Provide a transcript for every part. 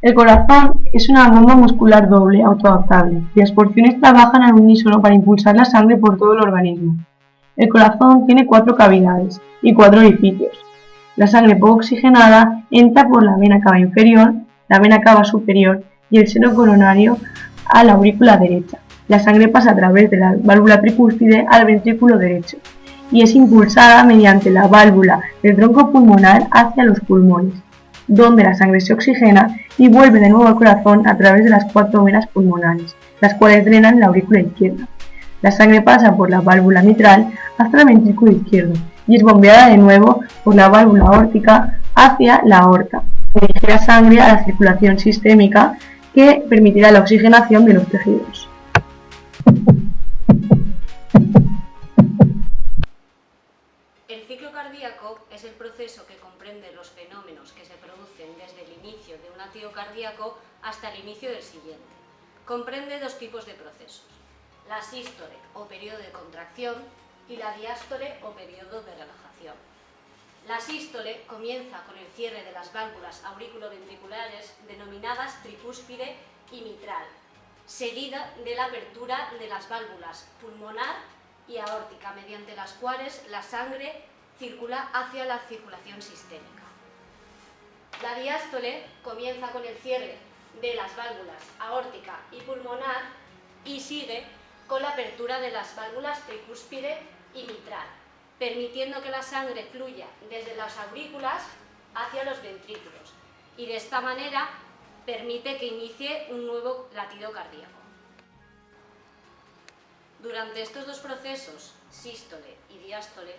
El corazón es una bomba muscular doble, autoadaptable, cuyas porciones trabajan al unísono para impulsar la sangre por todo el organismo. El corazón tiene 4 cavidades y 4 orificios. La sangre poco oxigenada entra por la vena cava inferior, la vena cava superior y el seno coronario a la aurícula derecha. La sangre pasa a través de la válvula tricúspide al ventrículo derecho y es impulsada mediante la válvula del tronco pulmonar hacia los pulmones, donde la sangre se oxigena y vuelve de nuevo al corazón a través de las 4 venas pulmonares, las cuales drenan la aurícula izquierda. La sangre pasa por la válvula mitral hasta el ventrículo izquierdo y es bombeada de nuevo por la válvula aórtica hacia la aorta, que dirige la sangre a la circulación sistémica que permitirá la oxigenación de los tejidos. El ciclo cardíaco es el proceso que comprende los fenómenos que se producen desde el inicio de un latido cardíaco hasta el inicio del siguiente. Comprende 2 tipos de procesos: la sístole o periodo de contracción y la diástole o periodo de relajación. La sístole comienza con el cierre de las válvulas auriculoventriculares denominadas tricúspide y mitral, seguida de la apertura de las válvulas pulmonar y aórtica, mediante las cuales la sangre circula hacia la circulación sistémica. La diástole comienza con el cierre de las válvulas aórtica y pulmonar y sigue con la apertura de las válvulas tricúspide y mitral, permitiendo que la sangre fluya desde las aurículas hacia los ventrículos y de esta manera permite que inicie un nuevo latido cardíaco. Durante estos 2 procesos, sístole y diástole,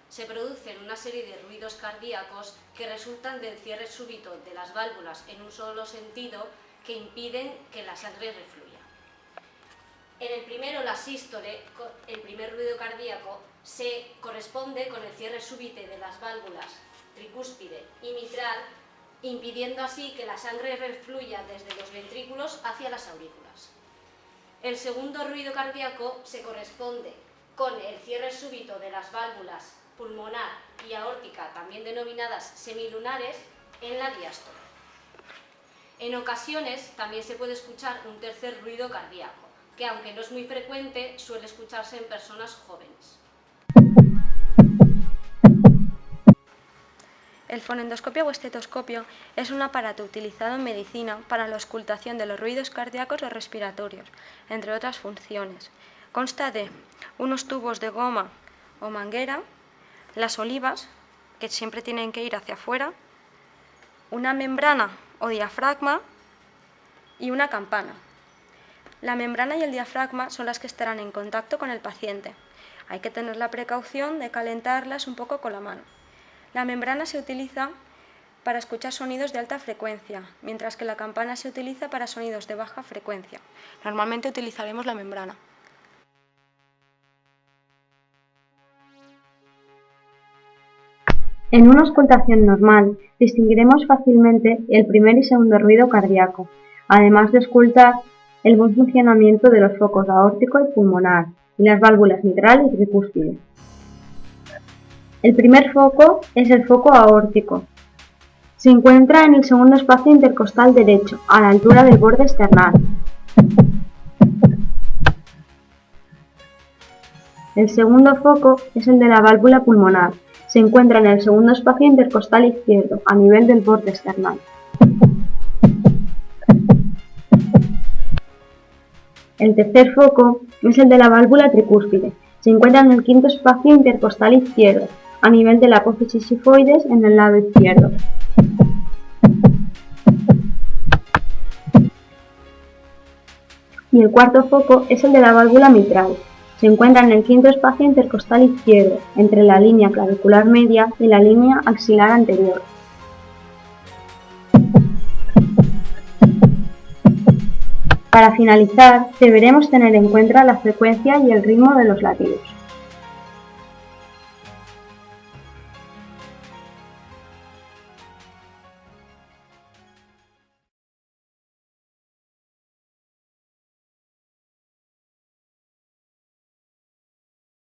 se producen una serie de ruidos cardíacos que resultan del cierre súbito de las válvulas en un solo sentido que impiden que la sangre refluya. En el primero, la sístole, el primer ruido cardíaco, se corresponde con el cierre súbito de las válvulas tricúspide y mitral, impidiendo así que la sangre refluya desde los ventrículos hacia las aurículas. El segundo ruido cardíaco se corresponde con el cierre súbito de las válvulas pulmonar y aórtica, también denominadas semilunares, en la diástole. En ocasiones también se puede escuchar un tercer ruido cardíaco, que aunque no es muy frecuente, suele escucharse en personas jóvenes. El fonendoscopio o estetoscopio es un aparato utilizado en medicina para la auscultación de los ruidos cardíacos o respiratorios, entre otras funciones. Consta de unos tubos de goma o manguera, las olivas, que siempre tienen que ir hacia afuera, una membrana o diafragma y una campana. La membrana y el diafragma son las que estarán en contacto con el paciente. Hay que tener la precaución de calentarlas un poco con la mano. La membrana se utiliza para escuchar sonidos de alta frecuencia, mientras que la campana se utiliza para sonidos de baja frecuencia. Normalmente utilizaremos la membrana. En una auscultación normal, distinguiremos fácilmente el primer y segundo ruido cardíaco, además de auscultar el buen funcionamiento de los focos aórtico y pulmonar y las válvulas mitral y tricúspide. El primer foco es el foco aórtico. Se encuentra en el segundo espacio intercostal derecho, a la altura del borde esternal. El segundo foco es el de la válvula pulmonar. Se encuentra en el segundo espacio intercostal izquierdo, a nivel del borde esternal. El tercer foco es el de la válvula tricúspide. Se encuentra en el quinto espacio intercostal izquierdo, a nivel de la apófisis sifoides en el lado izquierdo. Y el cuarto foco es el de la válvula mitral. Se encuentra en el quinto espacio intercostal izquierdo, entre la línea clavicular media y la línea axilar anterior. Para finalizar, deberemos tener en cuenta la frecuencia y el ritmo de los latidos.